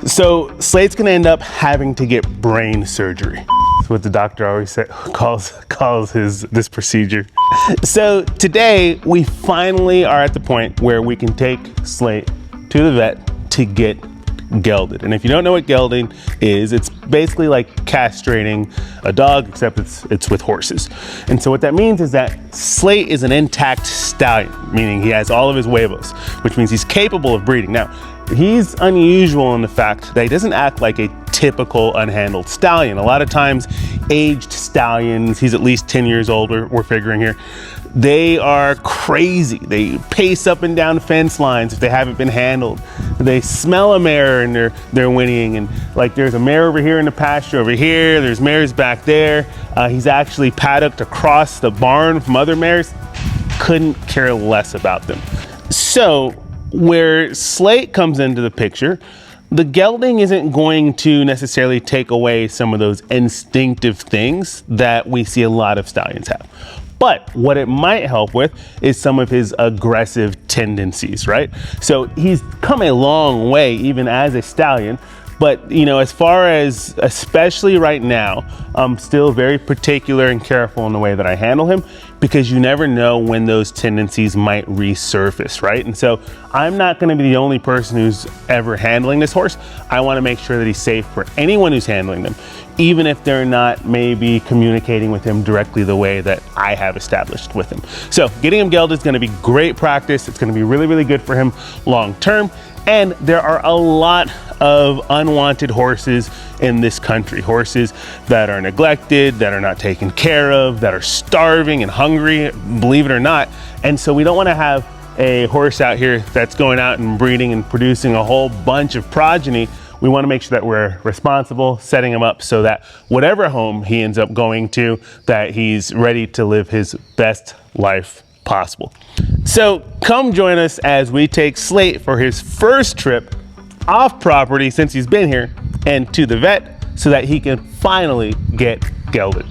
So Slate's gonna end up having to get brain surgery. That's what the doctor always calls this procedure. So today we finally are at the point where we can take Slate to the vet to get gelded. And if you don't know what gelding is, it's basically like castrating a dog, except it's with horses. And so what that means is that Slate is an intact stallion, meaning he has all of his huevos, which means he's capable of breeding. Now, he's unusual in the fact that he doesn't act like a typical unhandled stallion. A lot of times, aged stallions, he's at least 10 years old, we're figuring here, they are crazy. They pace up and down fence lines if they haven't been handled. They smell a mare and they're whinnying. And like there's a mare over here in the pasture over here, there's mares back there. He's actually paddocked across the barn from other mares. Couldn't care less about them. So where Slate comes into the picture, the gelding isn't going to necessarily take away some of those instinctive things that we see a lot of stallions have. But what it might help with is some of his aggressive tendencies, right? So he's come a long way even as a stallion, but you know, as far as, especially right now, I'm still very particular and careful in the way that I handle him, because you never know when those tendencies might resurface, right? And so I'm not gonna be the only person who's ever handling this horse. I wanna make sure that he's safe for anyone who's handling them, even if they're not maybe communicating with him directly the way that I have established with him. So getting him gelded is gonna be great practice. It's gonna be really, really good for him long term. And there are a lot of unwanted horses in this country. Horses that are neglected, that are not taken care of, that are starving and hungry, believe it or not. And so we don't wanna have a horse out here that's going out and breeding and producing a whole bunch of progeny. We wanna make sure that we're responsible, setting him up so that whatever home he ends up going to, that he's ready to live his best life possible. So come join us as we take Slate for his first trip off property since he's been here and to the vet so that he can finally get gelded.